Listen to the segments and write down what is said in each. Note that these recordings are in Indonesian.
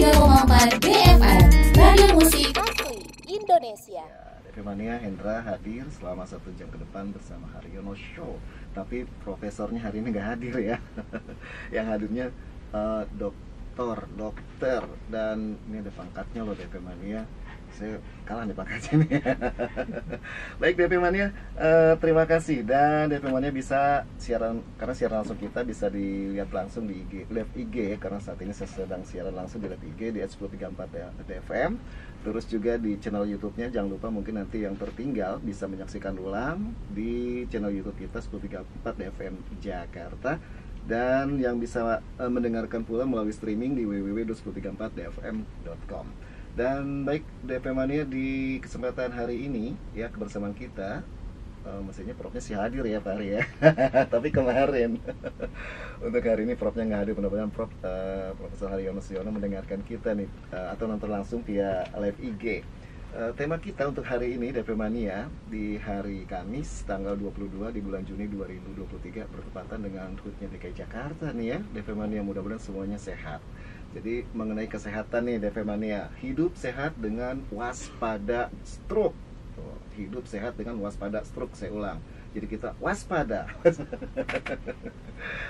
103,4 BFM Radio Musik Indonesia. DP Mania, Hendra hadir selama 1 jam ke depan bersama Haryono Show. Tapi profesornya hari ini nggak hadir ya. Yang hadirnya dokter, dan ini ada pangkatnya loh DP Mania. Saya kalah nih pangkatnya nih. Baik DP Mania, terima kasih. Dan DP Mania bisa siaran, karena siaran langsung kita bisa dilihat langsung di IG, live IG, karena saat ini saya sedang siaran langsung di live IG di 103.4 FM. Terus juga di channel YouTube-nya, jangan lupa mungkin nanti yang tertinggal bisa menyaksikan ulang di channel YouTube kita 103.4 FM Jakarta. Dan yang bisa mendengarkan pula melalui streaming di www.103.4dfm.com. Dan baik DP Mania, di kesempatan hari ini ya kebersamaan kita, mestinya Profnya sih hadir ya Pak Ari ya. Tapi kemarin untuk hari ini Profnya nggak hadir. Mudah-mudahan Profesor Haryono Siono mendengarkan kita nih, atau nonton langsung via live IG. Tema kita untuk hari ini DP Mania di hari Kamis tanggal 22 di bulan Juni 2023 bertepatan dengan HUT-nya DKI Jakarta nih ya DP Mania, mudah-mudahan semuanya sehat. Jadi mengenai kesehatan nih DP Mania, hidup sehat dengan waspada stroke. Hidup sehat dengan waspada stroke, saya ulang. Jadi kita waspada.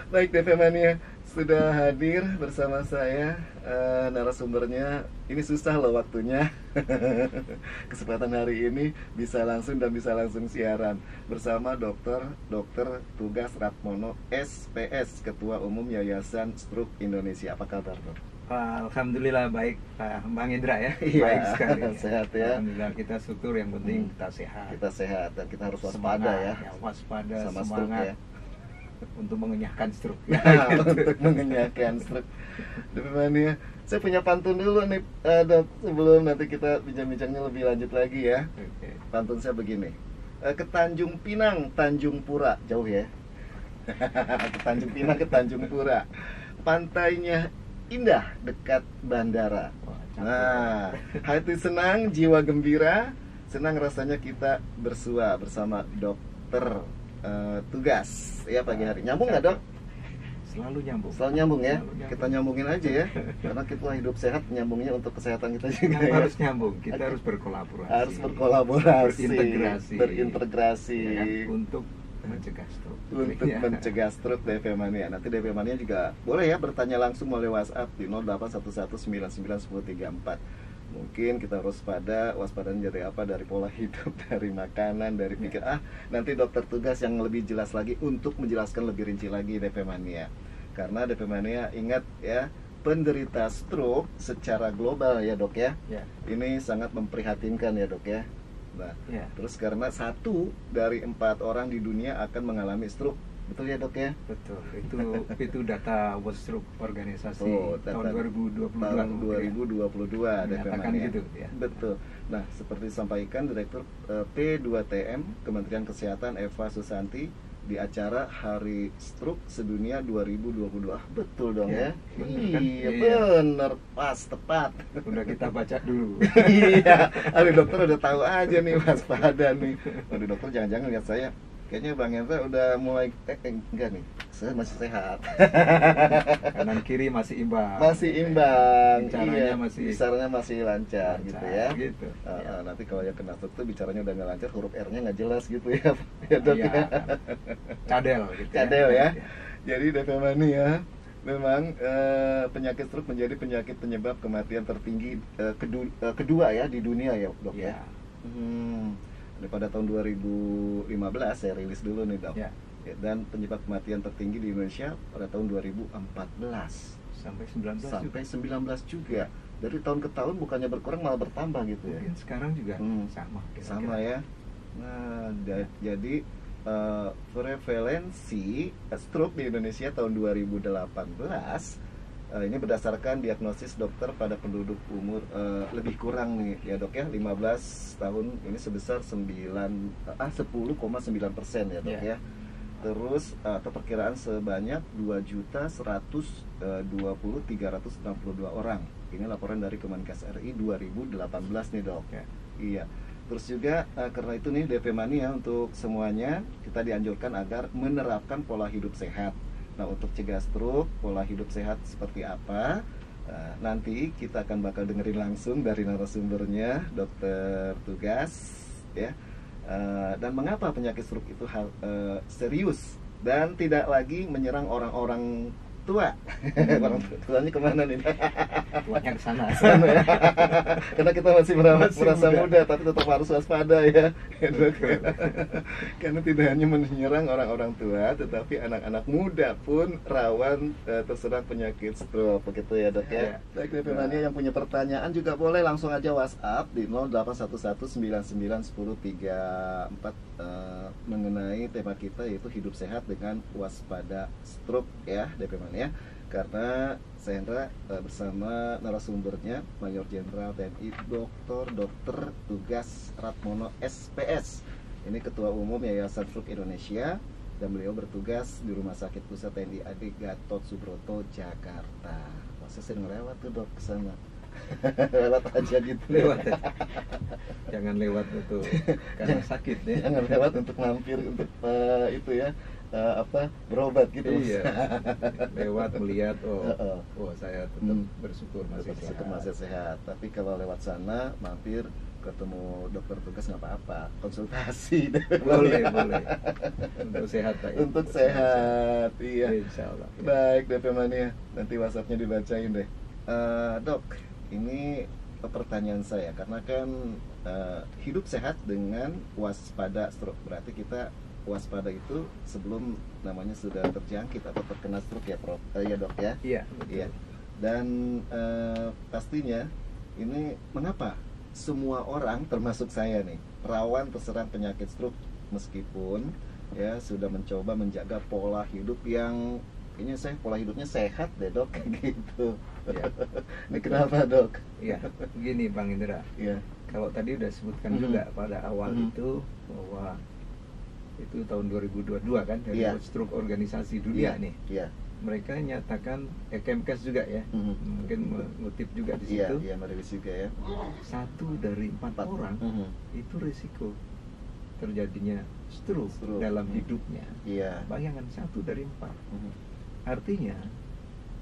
Baik DP Mania, sudah hadir bersama saya narasumbernya. Ini susah loh waktunya. Kesempatan hari ini bisa langsung siaran bersama Dr. Tugas Ratmono SPS, Ketua Umum Yayasan Stroke Indonesia. Apa kabar Dok? Alhamdulillah baik, Pak Bang Indra ya. Iya, baik sekali. Sehat ya. Alhamdulillah, kita syukur, yang penting kita sehat. Kita sehat dan kita harus waspada ya. Waspada, sama semangat stroke ya. Untuk mengenyahkan stroke. Untuk mengenyahkan stroke. DP Mania, saya punya pantun dulu nih Dok, sebelum nanti kita bincang-bincangnya lebih lanjut lagi ya. Oke. Pantun saya begini. Ke Tanjung Pinang, Tanjung Pura, jauh ya. Ke Tanjung Pinang, ke Tanjung Pura. Pantainya indah dekat bandara. Nah, hati senang, jiwa gembira, senang rasanya kita bersua bersama dokter tugas ya pagi hari. Nyambung nggak Dok? Selalu nyambung. Selalu nyambung ya. Selalu nyambung. Kita nyambungin aja ya, karena kita hidup sehat, nyambungnya untuk kesehatan kita juga ya. Harus nyambung, kita harus berkolaborasi. Harus berkolaborasi, berintegrasi ya kan? Untuk mencegah stroke. Untuk mencegah stroke DP Mania. Nanti DP Mania juga boleh ya bertanya langsung melalui WhatsApp di 0811991034. Mungkin kita harus waspadanya dari apa, dari pola hidup, dari makanan, dari pikir. Nanti dokter tugas yang lebih jelas lagi untuk menjelaskan lebih rinci lagi DP Mania. Karena DP Mania ingat ya, penderita stroke secara global ya Dok ya. Ini sangat memprihatinkan ya Dok ya. Nah, terus karena 1 dari 4 orang di dunia akan mengalami stroke, betul ya Dok ya? Betul, itu data World Stroke Organisasi tahun 2022. Tahun 2022 menyatakan gitu ya. Betul. Nah, seperti disampaikan Direktur P2TM Kementerian Kesehatan Eva Susanti di acara Hari Stroke Sedunia 2022. Betul dong ya? Iya, bener, pas, tepat. Udah kita baca dulu. Iya, aduh dokter udah tahu aja nih waspada nih. Aduh dokter jangan-jangan lihat saya, kayaknya Bang Hendra udah mulai enggak nih, saya masih sehat. Kanan kiri masih imbang. Masih imbang. Bicaranya bicaranya masih lancar gitu ya. Gitu. Nanti kalau yang kena stroke tuh bicaranya udah nggak lancar, huruf R-nya nggak jelas gitu ya. Ya Dok ya. Cadel gitu. Cadel ya. Jadi DP Mania, memang penyakit stroke menjadi penyakit penyebab kematian tertinggi kedua ya di dunia ya Dok ya. Pada tahun 2015 saya rilis dulu nih Dok. Dan penyebab kematian tertinggi di Indonesia pada tahun 2014 sampai 19 juga. Dari tahun ke tahun bukannya berkurang malah bertambah gitu ya. Mungkin sekarang juga sama. Sama ya. Nah, jadi prevalensi stroke di Indonesia tahun 2018 ini berdasarkan diagnosis dokter pada penduduk umur lebih kurang nih ya Dok ya, 15 tahun ini sebesar 10,9% ya Dok ya. Terus atau perkiraan sebanyak 2.120.362 orang. Ini laporan dari Kemenkes RI 2018 nih Dok. Iya. Terus juga karena itu nih DP Mania, untuk semuanya kita dianjurkan agar menerapkan pola hidup sehat. Nah, untuk cegah stroke, pola hidup sehat seperti apa? Nah, nanti kita akan bakal dengerin langsung dari narasumbernya, dokter tugas, ya. Dan mengapa penyakit stroke itu serius dan tidak lagi menyerang orang-orang tua. Orang tuanya kemana nih? Tuanya ke sana. Ya. Karena kita masih merasa muda, tapi tetap harus waspada ya. Karena tidak hanya menyerang orang-orang tua, tetapi anak-anak muda pun rawan terserang penyakit stroke, begitu ya dok ya. Baik, DP Mania yang punya pertanyaan juga boleh langsung aja WhatsApp di 0811991034 mengenai tema kita yaitu hidup sehat dengan waspada stroke ya DP Mania. Karena saya Hendra bersama narasumbernya Mayor Jenderal TNI Dr. Tugas Ratmono SPS. Ini Ketua Umum Yayasan Stroke Indonesia dan beliau bertugas di Rumah Sakit Pusat TNI AD Gatot Subroto Jakarta. Wah, saya sering lewat tuh dok ke sana. Lewat aja gitu. Lewat. Jangan lewat itu karena sakit ya. Jangan lewat untuk mampir untuk itu ya. Berobat gitu. Iya. Lewat melihat saya tetap bersyukur masih sehat. Tapi kalau lewat sana mampir ketemu dokter tugas nggak apa-apa, konsultasi boleh untuk sehat Pak. Untuk sehat, iya. Insyaallah. Baik DP Mania, nanti WhatsAppnya dibacain deh. Dok, ini pertanyaan saya karena kan hidup sehat dengan waspada stroke, berarti kita waspada itu sebelum namanya sudah terjangkit atau terkena stroke ya Prof, ya dok ya. Iya. Iya. Dan pastinya ini mengapa semua orang termasuk saya nih rawan terserang penyakit stroke meskipun ya sudah mencoba menjaga pola hidup yang kayaknya pola hidupnya sehat deh dok gitu. Ya. Ini kenapa dok? Iya, begini Bang Indra. Iya. Kalau tadi udah sebutkan juga pada awal itu bahwa itu tahun 2022 kan dari World Stroke Organisasi Dunia nih. Iya. Mereka nyatakan Kemkes juga ya, mungkin mengutip juga di situ. Iya, merilis juga ya. 1 dari 4 orang itu risiko terjadinya stroke dalam hidupnya. Iya. Bayangkan 1 dari 4. Artinya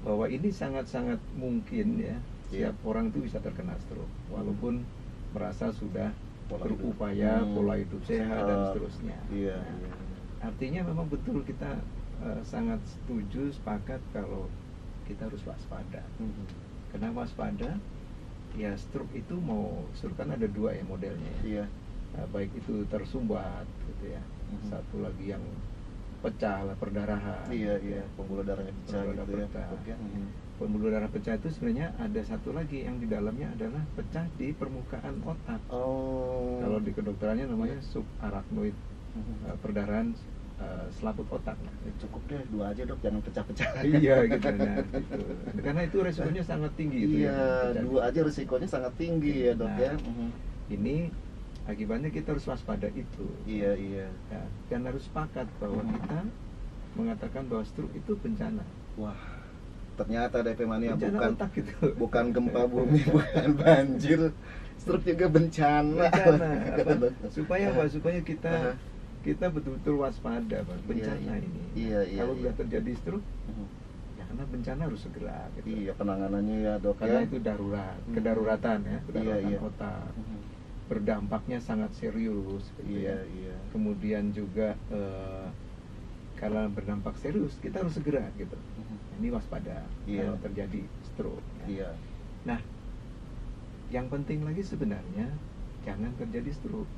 bahwa ini sangat-sangat mungkin ya setiap orang itu bisa terkena stroke walaupun merasa sudah berupaya pola hidup sehat dan seterusnya. Iya. Artinya memang betul kita sangat setuju, sepakat kalau kita harus waspada. Kenapa waspada? Ya stroke itu stroke kan ada 2 ya modelnya ya. Iya. Baik itu tersumbat gitu ya. Satu lagi yang pecah lah, perdarahan. Iya. Pembuluh darahnya pecah gitu ya. Pembuluh darah pecah itu sebenarnya ada satu lagi yang di dalamnya adalah pecah di permukaan otak. Kalau di kedokterannya namanya subarachnoid, perdarahan selaput otak. Cukup deh 2 aja dok, jangan pecah-pecah. Iya gitu, gitu. Karena itu resikonya sangat tinggi itu. Iya, 2 aja resikonya sangat tinggi ya dok ya. Ini akibatnya kita harus waspada itu. Iya. Ya, dan harus sepakat bahwa kita mengatakan bahwa stroke itu bencana. Wah, ternyata DP Mania gitu. bukan gempa bumi, bukan banjir, stroke juga bencana. Supaya kita betul-betul waspada bencana ini. Iya. Kalau sudah terjadi stroke, ya karena bencana harus segera. Gitu. Iya, penanganannya ya dok. Karena itu darurat, kedaruratan ya, kedaruratan otak. Berdampaknya sangat serius. Gitu iya. Kemudian juga kalau berdampak serius, kita harus segera gitu. Ini waspada kalau terjadi stroke. Iya. Nah, yang penting lagi sebenarnya jangan terjadi stroke.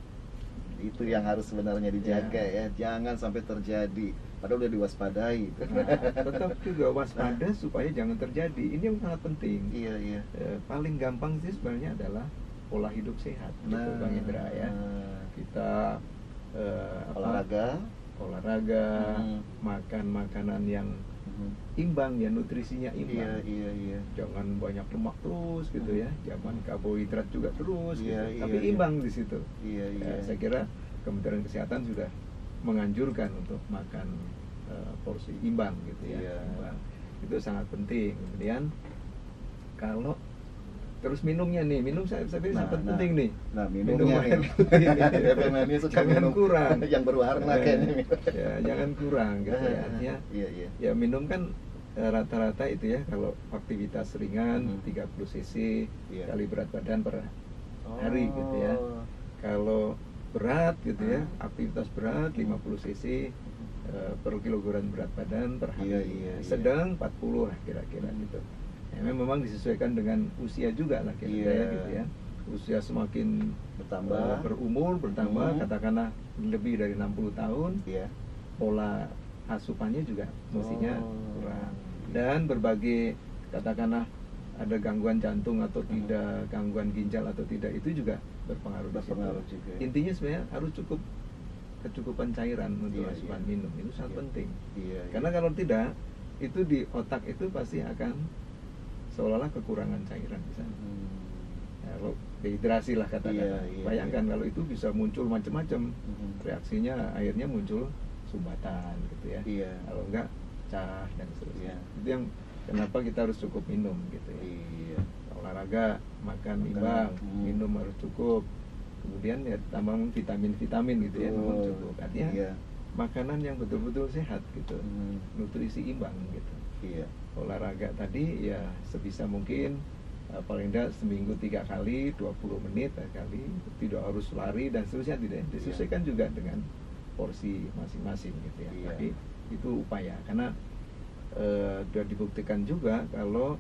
Itu yang harus sebenarnya dijaga ya, jangan sampai terjadi. Padahal udah diwaspadai. Nah, tetap juga waspada supaya jangan terjadi. Ini yang sangat penting. Iya. Paling gampang sih sebenarnya adalah pola hidup sehat, gitu Bang Indra ya. Kita olahraga, makan makanan yang imbang ya, nutrisinya imbang. Iya. Jangan banyak lemak terus gitu ya, jangan karbohidrat juga terus gitu. Tapi iya. imbang di situ. Iya. Saya kira Kementerian Kesehatan sudah menganjurkan untuk makan porsi imbang gitu ya. Iya. Imbang. Itu sangat penting. Kemudian kalau terus minumnya nih, saya sangat penting nih. Nah, minumnya nih. DP Mania suka jangan minum kurang yang berwarna kayaknya. Ya, jangan kurang gitu ya. Artinya iya. Ya minum kan rata-rata itu ya kalau aktivitas ringan 30 cc Iya. kali berat badan per hari gitu ya. Oh. Kalau berat gitu ya, aktivitas berat 50 cc per kilogram berat badan per hari. Iya, iya, iya. Sedang 40 lah kira-kira gitu. Ya, memang disesuaikan dengan usia juga lah kira-kira Iya. gitu ya. Usia semakin Bertambah. berumur bertambah, katakanlah lebih dari 60 tahun, Iya. pola asupannya juga mestinya Oh. kurang. Dan berbagai katakanlah ada gangguan jantung atau tidak, gangguan ginjal atau tidak, itu juga berpengaruh di situ. Berpengaruh juga ya. Intinya sebenarnya harus kecukupan cairan untuk Iya, asupan iya. minum itu sangat Iya. penting. Iya. Karena kalau tidak, itu di otak itu pasti akan seolah-olah kekurangan cairan di sana. Ya, kalau dehidrasi lah katakanlah. Iya, iya, Bayangkan iya. kalau itu bisa muncul macam-macam. Mhm. Reaksinya akhirnya muncul sumbatan gitu ya. Iya. Kalau enggak cah dan seterusnya. Iya. Itu yang kenapa kita harus cukup minum gitu ya. Iya. Olahraga, makan imbang, minum harus cukup. Kemudian ya tambah vitamin-vitamin gitu ya, memang Betul. cukup. Artinya Iya. makanan yang betul-betul sehat gitu. Hmm. Nutrisi imbang gitu. Iya. Olahraga tadi ya sebisa mungkin paling tidak seminggu 3 kali 20 menit kali, tidak harus lari dan seterusnya, tidak disesuaikan juga dengan porsi masing-masing gitu ya. Iya. Tapi itu upaya karena sudah dibuktikan juga kalau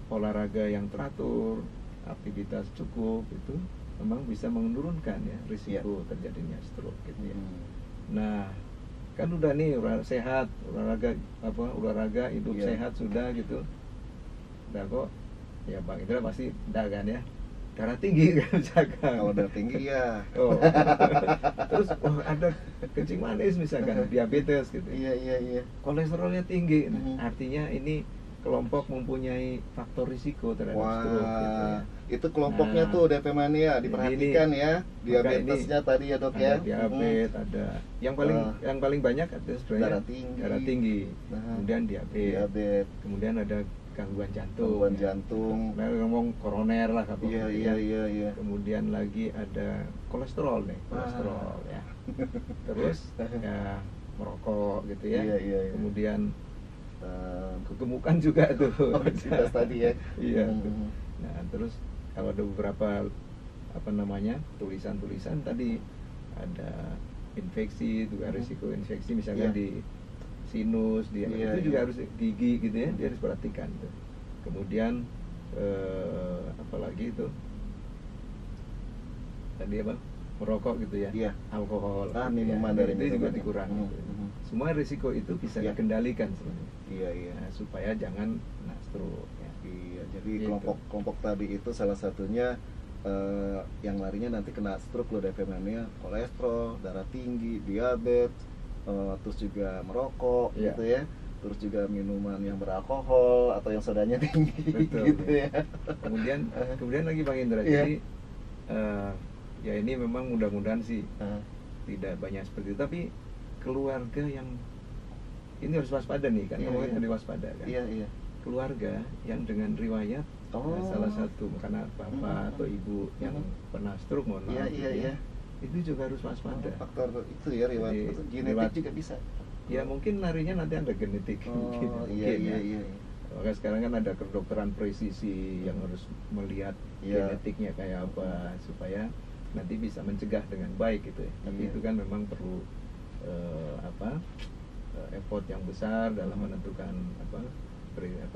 olahraga yang teratur, aktivitas cukup itu memang bisa menurunkan ya risiko terjadinya stroke gitu ya. Nah, kan udah nih sehat, olahraga hidup Iya. sehat sudah gitu. Udah kok ya Bang Indra pasti udah kan ya. Darah tinggi kan misalkan. Kalau darah tinggi ya. Oh. Terus ada kencing manis misalkan, diabetes gitu. Iya, iya, iya. Kolesterolnya tinggi. Mhm. Artinya ini kelompok mempunyai faktor risiko terhadap stroke gitu ya. Wah, itu kelompoknya Nah, tuh DP mania diperhatikan ini- ya. maka Diabetesnya tadi ya, Dok ya. Ada diabetes, ada yang paling banyak ada sebenarnya Darah tinggi. Nah, kemudian diabetes, diabetes, kemudian ada gangguan jantung, gangguan jantung. Nah, ngomong koroner lah kapok. Iya, iya, iya, iya. Kemudian lagi ada kolesterol nih, kolesterol ya. Terus ya merokok gitu ya. Iya, iya, iya. Kemudian kegemukan juga tuh. Obesitas tadi ya. Iya. Hmm. tuh. Nah, terus kalau ada beberapa tulisan-tulisan tadi ada infeksi juga, risiko infeksi misalkan Iya. di sinus, Iya, itu juga iya. harus gigi gitu ya, dia harus perhatikan tuh. Kemudian apalagi itu tadi apa, merokok gitu ya, Iya. alkohol, Minuman ya, dari itu juga minuman. dikurangi. Hmm, hmm. Semua risiko itu bisa Iya. dikendalikan sebenarnya. Iya, iya. Nah, supaya jangan kena stroke ya. Iya, jadi Gitu. kelompok tadi itu salah satunya yang larinya nanti kena stroke loh DP mania, kolesterol, darah tinggi, diabetes, terus juga merokok Iya. gitu ya. Terus juga minuman yang beralkohol atau yang sodanya tinggi Betul. gitu ya. Kemudian lagi Bang Indra, Iya. jadi ya ini memang mudah-mudahan sih Ah, tidak banyak seperti itu, tapi keluarga yang ini harus waspada nih kan, Iya, ngomongin iya. tadi waspada kan. Iya, iya. Keluarga yang dengan riwayat Oh. salah satu karena bapak atau ibu yang pernah stroke, mohon Iya, maaf, iya, gitu ya, iya. itu juga harus waspada. Faktor itu ya riwayat Jadi, genetik riwayat- juga bisa. Ya mungkin larinya nanti ada genetik. Oh, gitu, iya, mungkin iya, ya. iya. Maka sekarang kan ada kedokteran presisi yang harus melihat Iya. genetiknya kayak apa supaya nanti bisa mencegah dengan baik gitu ya. Tapi Iya. itu kan memang perlu effort yang besar dalam menentukan apa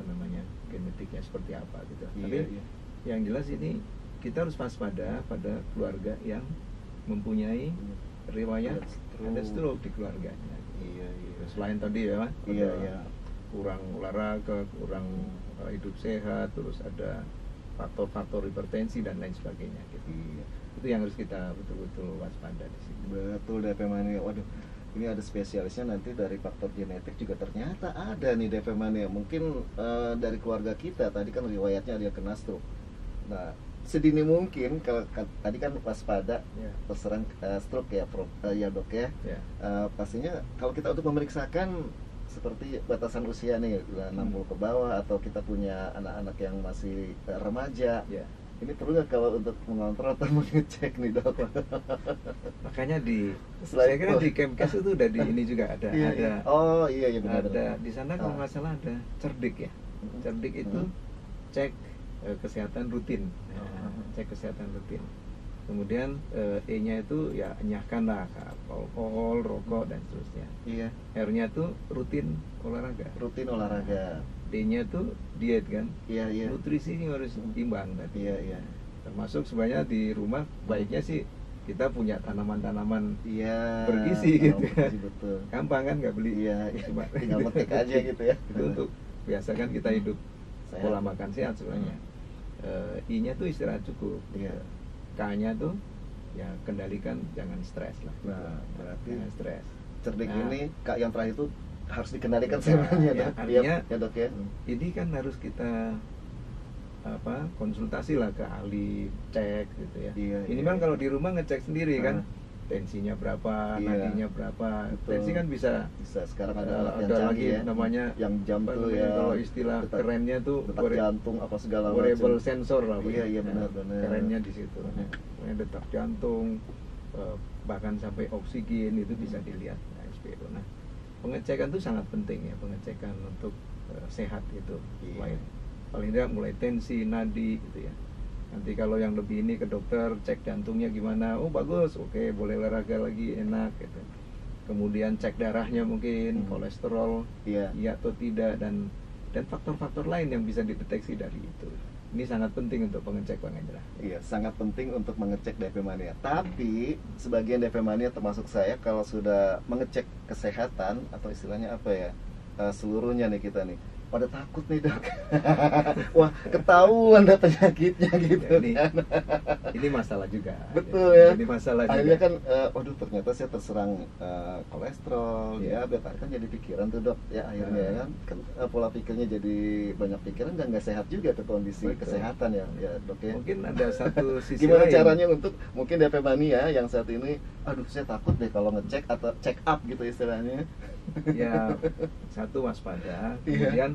namanya genetiknya seperti apa gitu. Iya, Tapi iya. yang jelas ini kita harus waspada pada keluarga yang mempunyai riwayat ada stroke di keluarganya. Iya, iya. Selain tadi ya, Iya, ada iya. kurang olahraga, kurang hidup sehat, terus ada faktor-faktor hipertensi dan lain sebagainya gitu. Iya. Itu yang harus kita betul-betul waspada di sini. Betul DP mania. Waduh, ini ada spesialisnya nanti dari faktor genetik juga ternyata ada nih DP mania. Mungkin dari keluarga kita tadi kan riwayatnya ada yang kena stroke. Nah, sedini mungkin kalau tadi kan waspada Ya. terserang stroke ya, ya Dok ya. Ya. Pastinya kalau kita untuk memeriksakan seperti batasan usia nih 60 ke bawah atau kita punya anak-anak yang masih remaja. Ya. Ini perlu nggak kalau untuk mengontrol atau mengecek nih dok? Makanya Selain saya kira di Kemkes itu udah di ini juga ada Iya, ada iya. Oh iya iya benar. ada di sana kalau nggak salah ada cerdik ya. Cerdik itu cek kesehatan rutin. Nah, cek kesehatan rutin. Kemudian E-nya itu ya enyahkan lah alkohol, rokok dan seterusnya. Iya. R-nya itu rutin olahraga. Rutin olahraga. D-nya itu diet kan. Iya iya. Nutrisi ini harus imbang tadi. Iya iya. Termasuk sebenarnya di rumah baiknya sih kita punya tanaman-tanaman Iya. bergizi gitu ya. bergizi, betul. Gampang kan nggak beli. Iya. Cuma Tinggal petik aja gitu ya. itu untuk biasakan kita hidup Sehat. pola makan sehat sebenarnya. I-nya tuh istirahat cukup. Iya. K-nya tuh ya kendalikan jangan stres lah. Nah, berarti Jangan stres. cerdik Nah. ini kak yang terakhir itu harus dikendalikan Nah, sebenarnya ya, dok. artinya ya dok ya. Ini kan harus kita konsultasi lah ke ahli cek gitu ya. Iya, Minimal iya. kalau di rumah ngecek sendiri kan Nah. tensinya berapa, Iya. nadinya berapa. Betul. Tensi kan bisa Bisa sekarang ada alat yang ada canggih lagi ya. namanya yang jam apa tuh namanya, ya. kalau istilah detak- kerennya tuh detak jantung apa segala wearable macam. sensor lah. Iya, iya, Nah, benar-benar. kerennya di situ. Mhm. Nah, detak jantung, bahkan sampai oksigen itu bisa dilihat. Nah, SPO. Nah, pengecekan itu sangat penting ya, pengecekan untuk sehat itu. Iya. Paling tidak mulai tensi, nadi gitu ya. Nanti kalau yang lebih ini ke dokter cek jantungnya gimana, oh bagus, oke boleh olahraga lagi enak gitu. Kemudian cek darahnya mungkin, kolesterol, Iya. iya atau tidak, dan faktor-faktor lain yang bisa dideteksi dari itu. Ini sangat penting untuk pengecek Bang Hendra. Iya, sangat penting untuk mengecek DP Mania. Tapi sebagian DP Mania termasuk saya kalau sudah mengecek kesehatan atau istilahnya apa ya, seluruhnya nih kita nih pada takut nih dok. Wah ketahuan dah penyakitnya gitu Ya, ini, kan. ini masalah juga. Betul ya. Ini masalah Akhirnya juga. kan, waduh ternyata saya terserang kolesterol, Iya. diabetes, kan jadi pikiran tuh dok. Ya akhirnya kan pola pikirnya jadi banyak pikiran dan nggak sehat juga tuh kondisi Betul. kesehatan ya dok ya. Mungkin ada satu sisi Gimana lain. caranya untuk mungkin DP Mania yang saat ini, aduh saya takut deh kalau ngecek atau check up gitu istilahnya. Ya, satu waspada, Iya. kemudian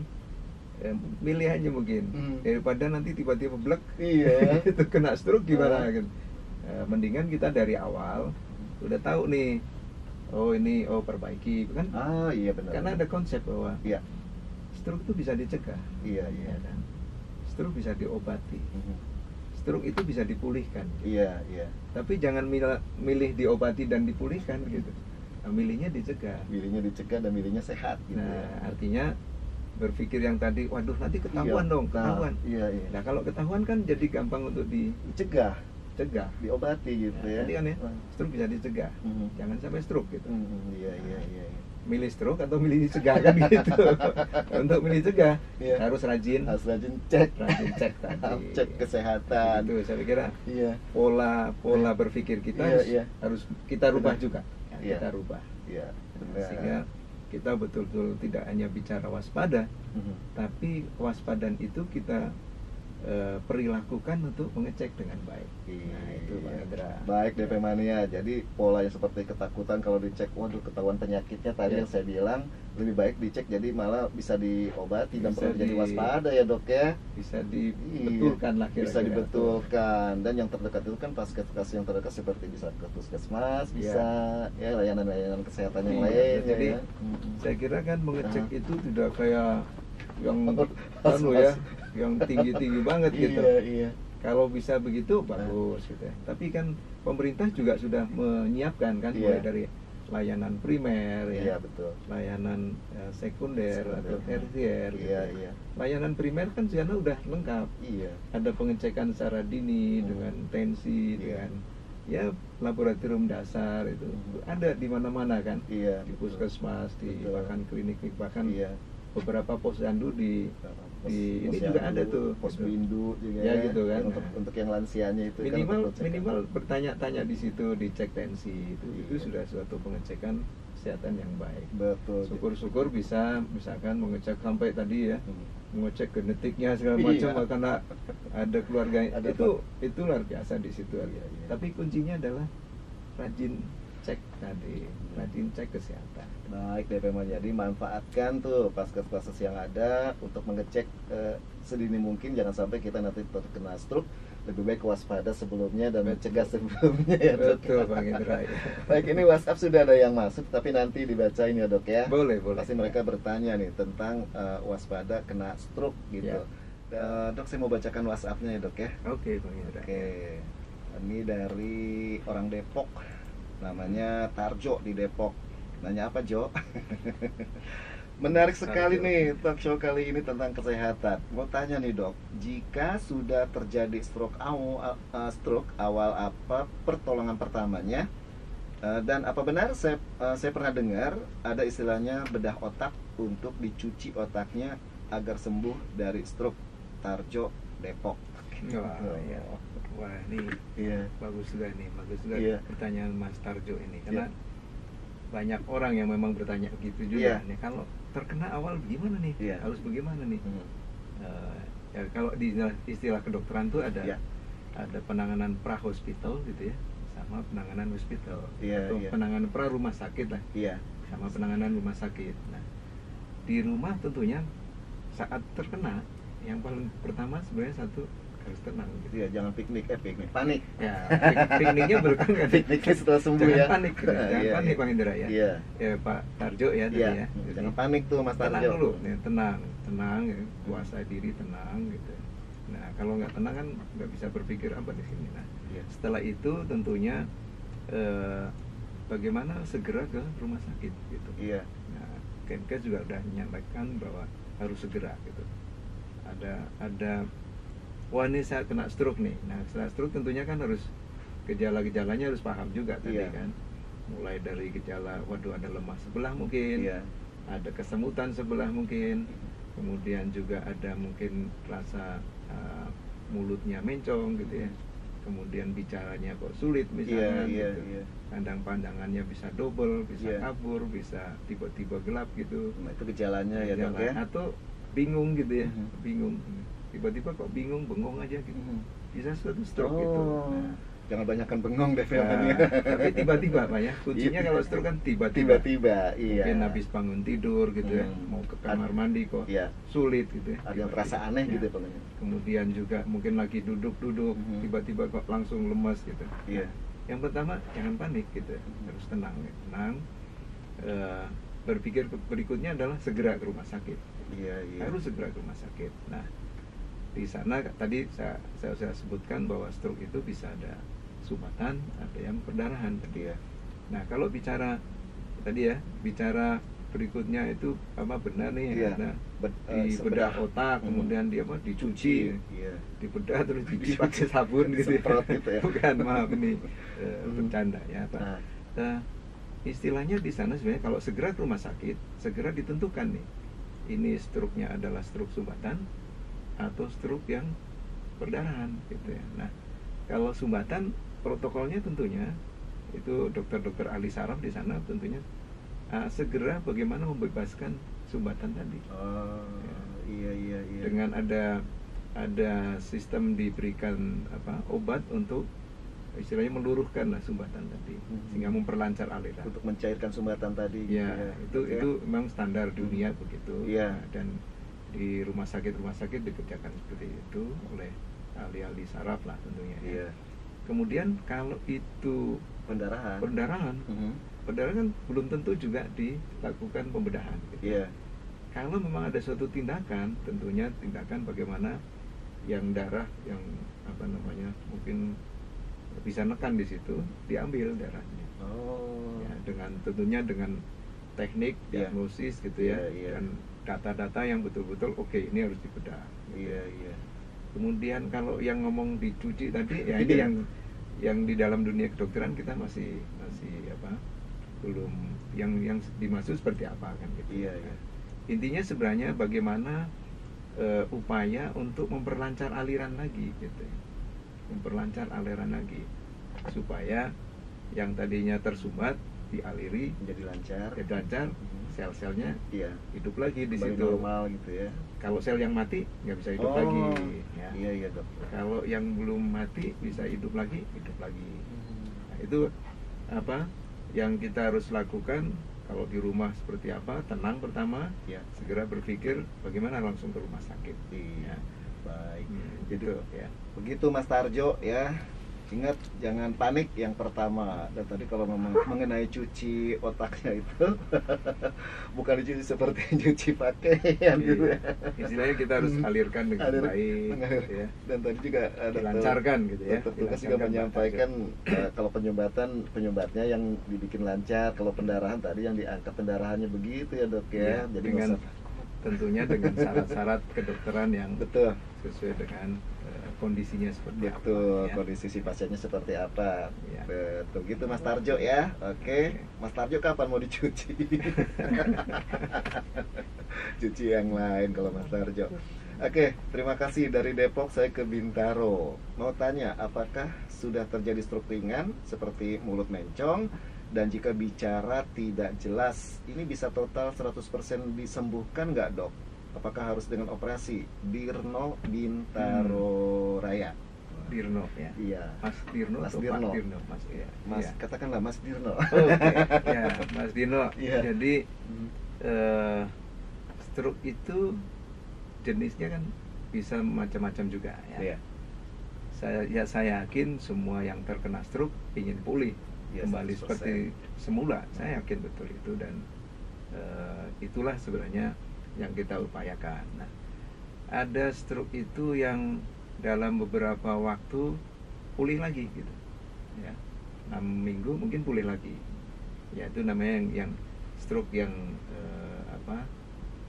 milih aja mungkin daripada nanti tiba-tiba blek Iya. itu kena stroke gimana Ah. gitu. Mendingan kita dari awal udah tahu nih, oh ini perbaiki kan, Ah iya benar. karena ada konsep bahwa Iya. stroke itu bisa dicegah, Iya iya. ya kan? Stroke bisa diobati, Mhm. stroke itu bisa dipulihkan. Iya iya. Tapi jangan milih diobati dan dipulihkan gitu. Nah, milihnya dicegah. Milihnya dicegah dan milihnya sehat gitu Nah, ya. artinya berpikir yang tadi, waduh nanti ketahuan Iya. dong, ketahuan. Nah, iya iya. Nah, kalau ketahuan kan jadi gampang untuk Dicegah, dicegah. diobati gitu Nah, ya. tadi kan ya, Wah. stroke bisa dicegah. Mhm. Jangan sampai stroke gitu. Iya iya iya. iya. Milih stroke atau milih dicegah kan gitu. Untuk milih cegah Iya. harus rajin Harus cek. rajin cek tadi. Cek kesehatan. Itu saya pikir Iya. pola berpikir kita Iya, harus iya. kita rubah Benar. juga. Ya, Iya. kita rubah. Iya. Sehingga kita betul-betul tidak hanya bicara waspada, Mhm. tapi kewaspadaan itu kita perilakukan untuk mengecek dengan baik. Nah, itu Bang Iya. Indra. Baik DP Mania. Jadi polanya seperti ketakutan kalau dicek, waduh ketahuan penyakitnya tadi Iya. yang saya bilang, lebih baik dicek jadi malah bisa diobati dan Bisa perlu jadi di- waspada ya dok ya. Bisa dibetulkan lah kira-kira. Bisa dibetulkan, dan yang terdekat itu kan puskesmas yang terdekat seperti bisa ke puskesmas, Iya. bisa ya layanan-layanan kesehatan yang Iya, lain jadi ya. Saya kira kan mengecek Ah. itu tidak kayak yang Pas- anu ya, yang tinggi-tinggi banget gitu. Iya, iya. Kalau bisa begitu bagus gitu ya. Tapi kan pemerintah juga sudah menyiapkan kan, Iya. mulai dari layanan primer Iya, ya, betul. layanan sekunder atau Sekunder. tersier gitu. Iya, iya. Layanan primer kan di sana udah lengkap. Iya. Ada pengecekan secara dini dengan tensi, Iya. dengan ya laboratorium dasar itu ada di mana-mana kan. Iya, Di betul. puskesmas, di Betul. bahkan klinik, bahkan Iya. beberapa posyandu di Pos- ini posyandu, juga ada tuh, pos gitu. windu juga Ya, gitu kan. yang untuk yang lansianya itu kan minimal untuk pengecekan. minimal bertanya-tanya di situ, dicek tensi itu Iya. sudah suatu pengecekan kesehatan yang baik. Betul. Syukur-syukur bisa misalkan mengecek sampai tadi ya, Hmm. mengecek genetiknya segala Iya. macam karena ada keluarga Ada itu luar biasa di situ. Iya, iya. Tapi kuncinya adalah rajin cek tadi, rajin cek kesehatan. Baik DP Mania, jadi manfaatkan tuh vaskes-vaskes yang ada untuk mengecek sedini mungkin, jangan sampai kita nanti terkena stroke. Lebih baik waspada sebelumnya dan mencegah sebelumnya ya Dok. Betul Bang Indra ya. Baik, ini WhatsApp sudah ada yang masuk, tapi nanti dibacain ya Dok ya. Boleh. Pasti mereka bertanya nih tentang waspada kena stroke gitu. Ya. Dok, saya mau bacakan WhatsApp-nya ya Dok ya. Oke Bang Indra. Oke, ini dari orang Depok, namanya Tarjo di Depok. Nanya apa Jo? Menarik sekali nih talk show kali ini tentang kesehatan. Mau tanya nih Dok, jika sudah terjadi stroke awal apa pertolongan pertamanya? Dan apa benar saya pernah dengar ada istilahnya bedah otak untuk dicuci otaknya agar sembuh dari stroke? Tarjo Depok. Wah, ini bagus juga Iya. pertanyaan Mas Tarjo ini, karena banyak orang yang memang bertanya begitu juga nih, kalau terkena awal gimana nih, harus bagaimana nih. Ya kalau di istilah kedokteran tuh ada penanganan pra hospital gitu ya, sama penanganan hospital, atau penanganan pra rumah sakit lah, sama penanganan rumah sakit. Nah, di rumah tentunya saat terkena yang paling pertama sebenarnya satu, harus tenang gitu. Iya, jangan panik. Ya, pikniknya bukan kan. Pikniknya setelah sembuh Jangan ya. panik gitu. Jangan panik Bang Indra ya. Iya. Ya Pak Tarjo ya tadi ya. Jadi, Jangan panik tuh Mas tenang Tarjo. dulu, ya, tenang ya. Kuasai diri, tenang gitu. Nah, kalau nggak tenang kan nggak bisa berpikir apa di sini. Nah, setelah itu tentunya bagaimana segera ke rumah sakit gitu. Iya. Nah, Kemenkes juga udah menyampaikan bahwa harus segera gitu. Ada wah ini saya kena stroke nih. Nah setelah stroke tentunya kan harus gejala-gejalanya harus paham juga tadi kan. Mulai dari gejala, waduh ada lemah sebelah mungkin, ada kesemutan sebelah mungkin, kemudian juga ada mungkin rasa mulutnya mencong gitu ya, kemudian bicaranya kok sulit misalnya, pandang-pandangannya bisa double, bisa kabur, bisa tiba-tiba gelap gitu. Nah, itu gejalanya ya Dok ya. Atau bingung gitu ya, bingung. Tiba-tiba kok bingung, bengong aja gitu. Bisa suatu stroke gitu. Nah, jangan banyakkan bengong deh tapi tiba-tiba Pak ya. Kuncinya kalau stroke kan tiba-tiba. Iya. Mungkin habis bangun tidur gitu ya, mau ke kamar mandi kok sulit gitu ya. Ada yang terasa aneh gitu ya. Kemudian juga mungkin lagi duduk-duduk, tiba-tiba kok langsung lemas gitu. Iya. Yang pertama jangan panik gitu, harus tenang ya. Tenang. Berpikir berikutnya adalah segera ke rumah sakit. Harus segera ke rumah sakit. Nah, di sana tadi saya sebutkan bahwa stroke itu bisa ada sumbatan, ada yang perdarahan tadi ya. Nah, kalau bicara tadi ya, bicara berikutnya itu apa benar nih ada di bedah otak, kemudian dia dicuci, dibedah terus dicuci pakai sabun gitu ya. Bukan, maaf ini bercanda ya Pak. Nah, istilahnya di sana sebenarnya kalau segera ke rumah sakit, segera ditentukan nih, ini stroke-nya adalah stroke sumbatan atau stroke yang perdarahan gitu ya. Nah, kalau sumbatan protokolnya tentunya itu dokter-dokter ahli saraf di sana tentunya segera bagaimana membebaskan sumbatan tadi. Iya. Dengan ada sistem diberikan obat untuk istilahnya meluruhkan lah sumbatan tadi, sehingga memperlancar aliran. Untuk mencairkan sumbatan tadi. Ya, itu memang standar dunia begitu. Iya. Dan di rumah sakit dikerjakan seperti itu oleh ahli-ahli saraf lah tentunya. Iya. Kemudian kalau itu pendarahan kan belum tentu juga dilakukan pembedahan. Gitu. Iya. Kalau memang ada suatu tindakan, tentunya tindakan bagaimana yang darah yang mungkin bisa nekan di situ, diambil darahnya. Ya, tentunya dengan teknik diagnosis gitu ya, dan data-data yang betul-betul ini harus dibedah. Iya. Kemudian kalau yang ngomong dicuci tadi ya ini yang di dalam dunia kedokteran kita masih belum yang dimaksud seperti apa kan gitu. Iya. Intinya sebenarnya bagaimana upaya untuk memperlancar aliran lagi gitu. Memperlancar aliran lagi supaya yang tadinya tersumbat dialiri jadi lancar, sel-selnya hidup lagi di situ, normal gitu ya. Kalau sel yang mati nggak bisa hidup lagi ya. Iya Dok. Kalau yang belum mati bisa hidup lagi. Nah, itu yang kita harus lakukan kalau di rumah seperti apa, tenang pertama, Ya. segera berpikir bagaimana langsung ke rumah sakit. Iya. Baik. Jadi ya. Begitu Mas Tarjo ya. Ingat jangan panik yang pertama. Dan tadi kalau mengenai cuci otaknya itu bukan dicuci seperti cuci pakaian gitu ya. Istilahnya kita harus alirkan dengan baik gitu ya. Dan tadi juga dilancarkan gitu ya. Dokter Tugas juga menyampaikan kalau penyumbatnya yang dibikin lancar, kalau pendarahan tadi yang diangkat pendarahannya begitu ya dok ya. Jadi dengan tentunya dengan syarat-syarat kedokteran yang betul sesuai dengan kondisinya seperti betul, apa ya. kondisi si pasiennya seperti apa Ya. betul gitu Mas Tarjo ya. Oke. Mas Tarjo kapan mau dicuci? Cuci yang lain kalau Mas Tarjo. Oke, terima kasih dari Depok. Saya ke Bintaro. Mau tanya, apakah sudah terjadi stroke ringan seperti mulut mencong? Dan jika bicara tidak jelas, ini bisa total 100% disembuhkan nggak dok? Apakah harus dengan operasi? Dirno Bintaro Raya. Dirno ya. Iya. Mas Dirno Mas atau Dirno. Pak Dirno? Mas ya. Mas, Iya. katakanlah Mas Dirno. Oke. Ya, Mas Dirno. Iya. Jadi stroke itu jenisnya kan bisa macam-macam juga ya. Iya. Saya yakin semua yang terkena stroke ingin pulih Iya, kembali 100%. seperti semula. Saya yakin betul itu dan itulah sebenarnya yang kita upayakan. Nah, ada stroke itu yang dalam beberapa waktu pulih lagi gitu. Ya. 6 minggu mungkin pulih lagi. Ya itu namanya yang stroke yang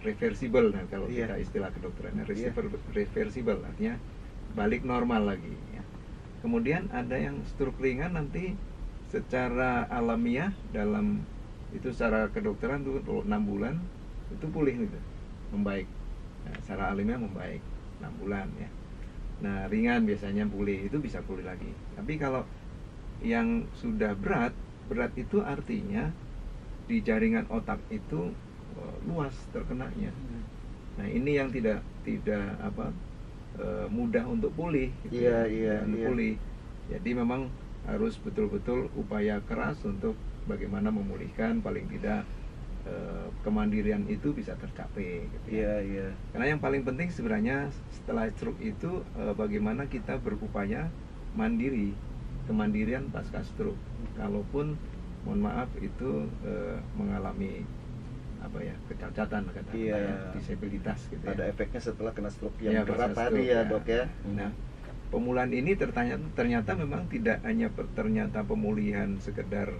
reversible. Nah, kalau Iya. kita istilah kedokterannya Iya. reversible artinya balik normal lagi ya. Kemudian ada yang stroke ringan nanti secara alamiah dalam itu secara kedokteran tuh 6 bulan itu pulih gitu, membaik. Nah, secara alamiah membaik 6 bulan ya. Nah, ringan biasanya pulih, itu bisa pulih lagi. Tapi kalau yang sudah berat itu artinya di jaringan otak itu luas terkenanya. Nah, ini yang tidak mudah untuk pulih gitu. Iya, iya, Untuk iya. pulih. Jadi memang harus betul-betul upaya keras untuk bagaimana memulihkan, paling tidak kemandirian itu bisa tercapai gitu ya. Iya, iya. Karena yang paling penting sebenarnya setelah stroke itu bagaimana kita berupaya mandiri, kemandirian pasca stroke. Kalaupun mohon maaf itu mengalami kecacatan kata Iya. ya, disabilitas gitu Ada ya. efeknya setelah kena stroke Ya, yang berat pasca tadi stroke, ya ya. dok ya. Nah, pemulihan ini ternyata memang tidak hanya ternyata pemulihan sekedar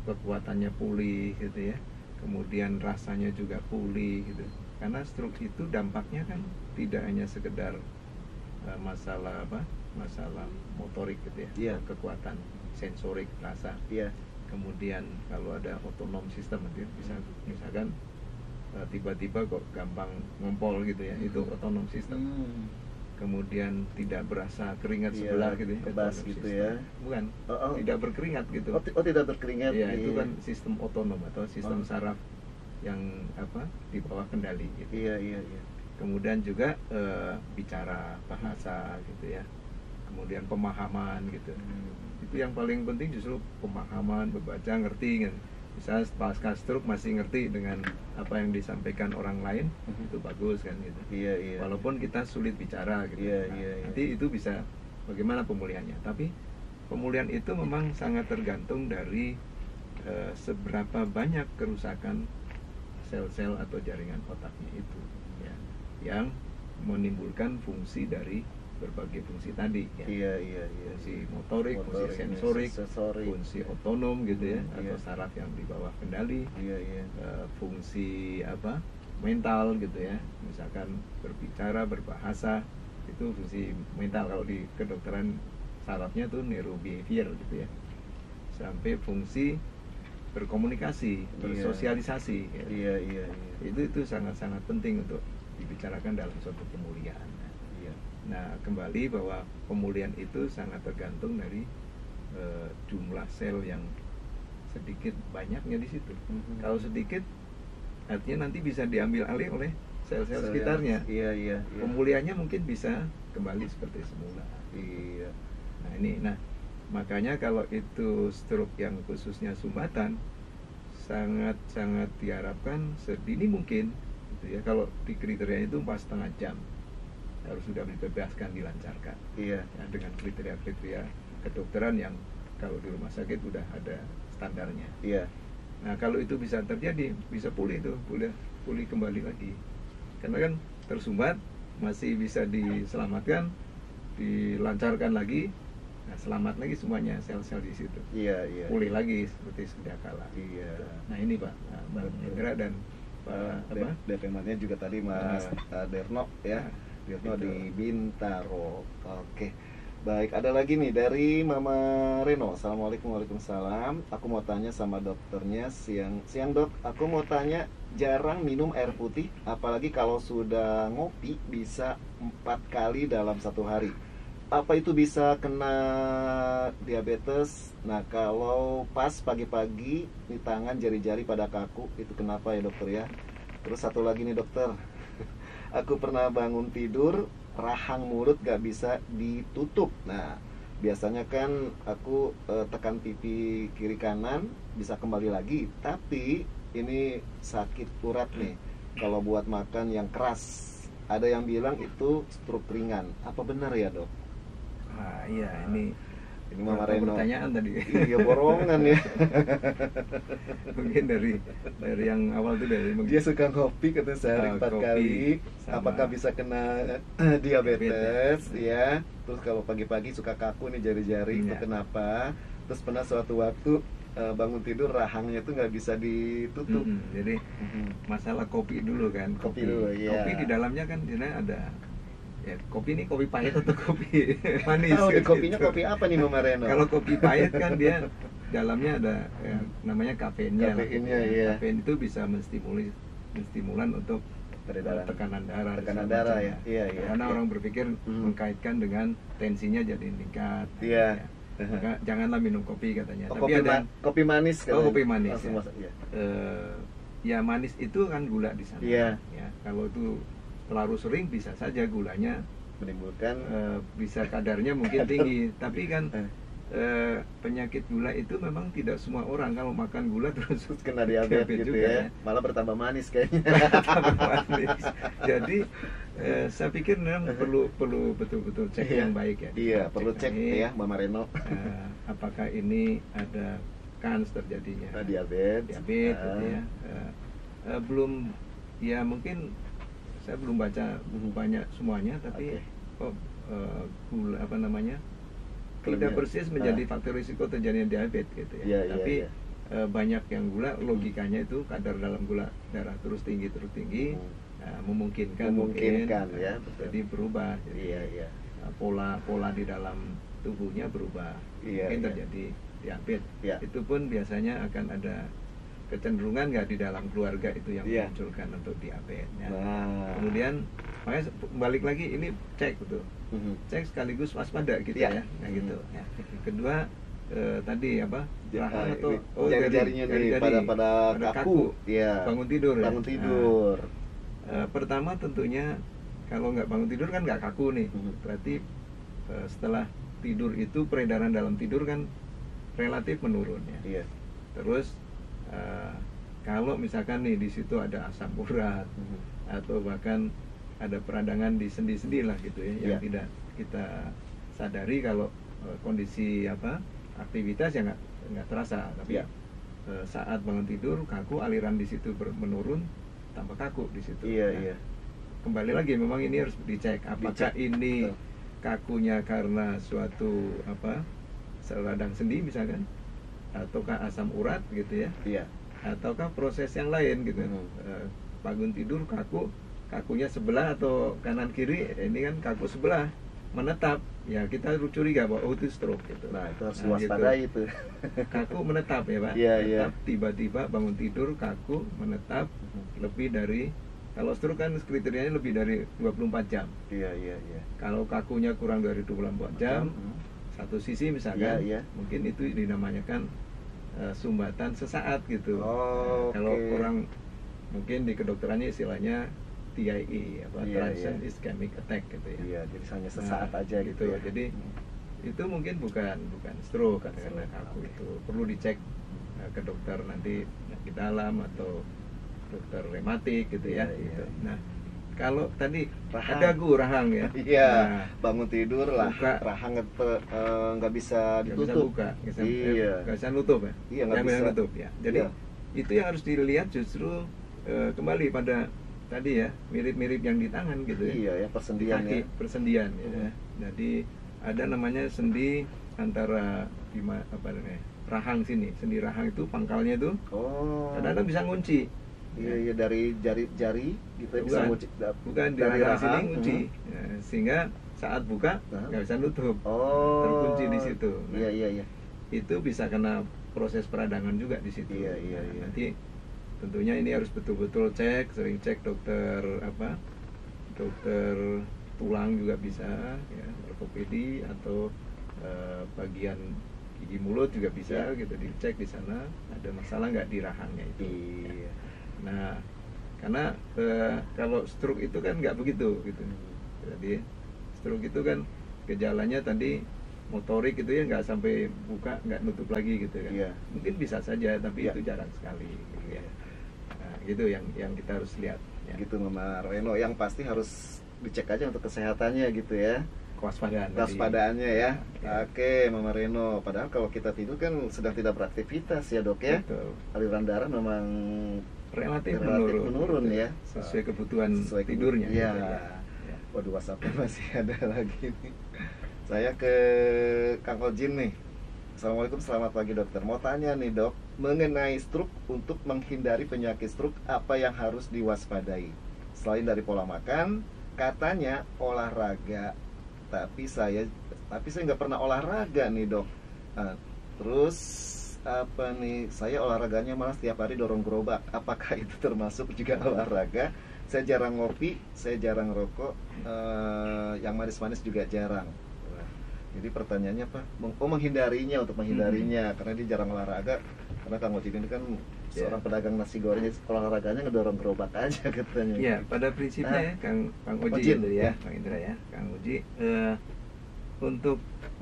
kekuatannya pulih gitu ya, kemudian rasanya juga pulih gitu. Karena stroke itu dampaknya kan tidak hanya sekedar masalah motorik gitu ya, Iya. kekuatan sensorik rasa. Iya. Kemudian kalau ada otonom sistem gitu ya, bisa misalkan tiba-tiba kok gampang ngompol gitu ya, itu otonom sistem. Kemudian tidak berasa keringat Iya, sebelah gitu ya, kebas otonom gitu sistem. ya. Bukan, Oh. tidak berkeringat gitu. Oh, tidak berkeringat. Iya, itu kan sistem otonom atau sistem Oh. saraf yang di bawah kendali gitu. Iya, iya, iya. Kemudian juga bicara bahasa gitu ya. Kemudian pemahaman gitu. Itu yang paling penting justru pemahaman, membaca, ngerti kan. Misalnya pasca stroke masih ngerti dengan apa yang disampaikan orang lain, itu bagus kan gitu. Iya, iya. Walaupun kita sulit bicara gitu. Iya, iya, iya. Nanti itu bisa bagaimana pemulihannya. Tapi pemulihan itu memang sangat tergantung dari seberapa banyak kerusakan sel-sel atau jaringan otaknya itu ya, yang menimbulkan fungsi dari berbagai fungsi tadi ya. Iya, iya, iya. Fungsi motorik, fungsi Motorik, sensorik, sensorik. fungsi otonom gitu ya, Iya. atau saraf yang di bawah kendali, Iya, iya. fungsi mental gitu ya, misalkan berbicara, berbahasa, itu fungsi mental. Kalau di kedokteran sarafnya tuh neurobehavior gitu ya, sampai fungsi berkomunikasi, bersosialisasi ya. Iya, iya, iya. Itu sangat-sangat penting untuk dibicarakan dalam suatu pemulihan. Iya. Nah, kembali bahwa pemulihan itu sangat tergantung dari jumlah sel yang sedikit banyaknya di situ. Kalau sedikit, artinya nanti bisa diambil alih oleh sel-sel sekitarnya. Iya, iya, iya. Pemulihannya mungkin bisa kembali seperti semula. Iya. Nah, Makanya kalau itu stroke yang khususnya sumbatan, sangat diharapkan sedini mungkin gitu ya. Kalau di kriteria itu 4,5 jam harus sudah dibebaskan, dilancarkan. Iya. Ya, dengan kriteria kedokteran yang kalau di rumah sakit udah ada standarnya. Iya. Nah kalau itu bisa terjadi, bisa pulih tuh, pulih kembali lagi. Karena kan tersumbat masih bisa diselamatkan, dilancarkan lagi, nah selamat lagi semuanya sel-sel di situ. Iya, iya. Pulih lagi seperti sedia kala. Iya. Nah ini Pak, Bang Indra dan Pak DP Mania juga tadi Mas Derno ya. Derno Gitu. di Bintaro. Oke. Baik, ada lagi nih dari Mama Reno. Assalamualaikum, waalaikumsalam. Aku mau tanya sama dokternya siang dok. Aku mau tanya, jarang minum air putih, apalagi kalau sudah ngopi bisa 4 kali dalam 1 hari. Apa itu bisa kena diabetes? Nah kalau pas pagi-pagi di tangan jari-jari pada kaku, itu kenapa ya dokter ya? Terus satu lagi nih dokter, aku pernah bangun tidur, rahang mulut gak bisa ditutup. Nah biasanya kan aku tekan pipi kiri kanan bisa kembali lagi, tapi ini sakit urat nih kalau buat makan yang keras. Ada yang bilang itu stroke ringan, apa benar ya dok? Ah iya, ini Mama Reno pertanyaan tadi. iya borongan ya. Mungkin dari yang awal tuh dari Dia suka ngopi katanya sehari 4 kopi kali. sama Apakah bisa kena diabetes ya? Terus kalau pagi-pagi suka kaku nih jari-jari, itu Iya. kenapa? Terus pernah suatu waktu bangun tidur rahangnya tuh nggak bisa ditutup. Jadi masalah kopi dulu kan. Kopi dulu, iya. Kopi di dalamnya kan sebenarnya ada ya, kopi ini kopi pahit atau kopi manis. Oh, di kan kopinya gitu. kopi apa nih Mama Reno? Kalau kopi pahit kan dia dalamnya ada ya, namanya kafeinnya. Kafeinnya, iya. Kafein itu bisa menstimulan untuk Peredaran. tekanan darah. Tekanan segala darah macam. ya. Iya, iya. Karena orang berpikir Hmm. mengkaitkan dengan tensinya jadi meningkat. Iya. Ya. Maka janganlah minum kopi katanya. Oh, Tapi ada kopi manis Oh, katanya. kopi manis, Langsung ya. masak, iya. Ya manis itu kan gula di sana. Iya. Ya, kalau itu terlalu sering bisa saja gulanya Menimbulkan bisa kadarnya mungkin tinggi. Tapi kan penyakit gula itu memang tidak semua orang kalau makan gula terus kena diabetes gitu juga, ya. Malah bertambah manis kayaknya. manis. Jadi saya pikir memang perlu betul-betul cek Iya. yang baik ya. Iya, perlu cek baik, ya Mama Reno. apakah ini ada kans terjadinya Diabetes. gitu ya. Belum ya mungkin saya belum baca banyak semuanya, tapi kok gula apa namanya tidak Kelebihan. persis menjadi faktor risiko terjadinya diabetes gitu ya. Iya, iya, Tapi iya. banyak yang gula logikanya itu kadar dalam gula darah terus tinggi memungkinkan mungkin, ya, betul. jadi berubah. Jadi, Iya, iya. pola di dalam tubuhnya berubah, Iya, mungkin iya. terjadi diabetes. Iya. Itu pun biasanya akan ada kecenderungan nggak di dalam keluarga itu yang Iya. memunculkan untuk diabetes. Ya. Nah. Kemudian makanya balik lagi ini cek betul, cek sekaligus waspada gitu Iya. ya, nah, gitu. Ya. Kedua tadi apa? Rahang atau jari-jarinya nih pada kaku. Iya. Bangun tidur. Bangun Ya. tidur. Nah, pertama tentunya kalau nggak bangun tidur kan nggak kaku nih, berarti setelah tidur itu peredaran dalam tidur kan relatif menurun ya. Iya. Terus kalau misalkan nih di situ ada asam urat atau bahkan ada peradangan di sendi-sendi lah gitu ya, yang Iya. tidak kita sadari kalau kondisi aktivitas ya nggak terasa, tapi Iya. saat bangun tidur kaku, aliran di situ menurun, tambah kaku di situ. Iya, Nah, iya. kembali lagi memang ini harus dicek apakah Dicek, ini betul. kakunya karena suatu radang sendi misalkan, ataukah asam urat gitu ya, Iya. ataukah proses yang lain gitu. Bangun tidur kakunya sebelah atau kanan kiri, ini kan kaku sebelah menetap, ya kita harus curiga bahwa itu stroke gitu. Nah, itu harus Nah, waspadai itu. Kaku menetap ya Pak. Iya, iya. Menetap, tiba-tiba bangun tidur kaku menetap lebih dari, kalau stroke kan kriterianya lebih dari 24 jam. Iya, iya, iya. Kalau kakunya kurang dari 24 jam, satu sisi misalkan, Iya, iya. mungkin itu dinamakan sumbatan sesaat gitu. Oh, Kalau oke. orang mungkin di kedokterannya istilahnya TIA, Iya, Transient iya. Ischemic Attack gitu ya. Iya, jadi hanya sesaat Nah, aja gitu ya. Jadi itu mungkin bukan stroke, Bukan karena stroke, kaku oke. itu perlu dicek ke dokter nanti penyakit dalam atau dokter rematik gitu ya. Iya, Gitu. iya. Nah, kalau tadi Rahang. ada rahang ya. Iya, Nah, bangun tidur lah, buka. rahang nggak bisa nggak bisa ditutup. buka, nggak bisa, Iya. nggak bisa nutup ya. Iya, nggak Yang bisa. nutup ya. Jadi Iya. itu yang harus dilihat justru kembali pada tadi ya, mirip-mirip yang di tangan gitu ya. Iya ya, persendian Kaki, ya. persendian ya. Jadi ada namanya sendi antara apa namanya, rahang sini. Sendi rahang itu pangkalnya itu Oh. kadang-kadang bisa ngunci. Iya, iya, dari jari gitu ya, bisa Bukan. nguci. Bukan di Dari rahang sini rahang, ngunci. Ya, sehingga saat buka Nah. nggak bisa nutup. Oh. Terkunci di situ. Nah, Iya, iya, iya. itu bisa kena proses peradangan juga di situ. Iya, iya, Nah, iya. nanti tentunya ini harus betul-betul sering cek dokter dokter tulang juga bisa ya, ortopedi atau bagian gigi mulut juga bisa Iya. gitu, dicek di sana ada masalah nggak di rahangnya itu. Iya. Nah, karena kalau stroke itu kan nggak begitu gitu. Jadi stroke itu kan gejalanya tadi motorik itu ya nggak sampai buka, nggak nutup lagi gitu kan. Iya. Mungkin bisa saja, tapi Iya. itu jarang sekali gitu ya. Nah, gitu yang kita harus lihat ya. Gitu Mama Reno, yang pasti harus dicek aja untuk kesehatannya gitu ya. Kewaspadaan tadi. Waspadaannya ya. Oke. Oke, Mama Reno. Padahal kalau kita tidur kan sedang tidak beraktivitas ya, Dok ya. Betul. Aliran darah memang Relatif menurun gitu. ya. Sesuai kebutuhan Sesuai tidurnya Iya. gitu ya. Ya. Waduh, WhatsApp-nya masih ada lagi nih. Saya ke Kang Ojin nih. Assalamualaikum, selamat pagi dokter. Mau tanya nih dok, mengenai stroke, untuk menghindari penyakit stroke apa yang harus diwaspadai? Selain dari pola makan, katanya olahraga. Tapi saya nggak pernah olahraga nih dok. Nah, terus apa nih? Saya olahraganya malah setiap hari dorong gerobak. Apakah itu termasuk juga olahraga? Saya jarang ngopi, saya jarang rokok, yang manis-manis juga jarang. Jadi pertanyaannya apa? Menghindarinya, untuk menghindarinya, karena dia jarang olahraga. Karena Kang Ojin ini kan seorang pedagang nasi goreng, olahraganya ngedorong gerobak aja katanya. Ya, pada prinsipnya ya, Kang Oji Ojin, itu ya, ya. Kang Indra ya, Kang Oji,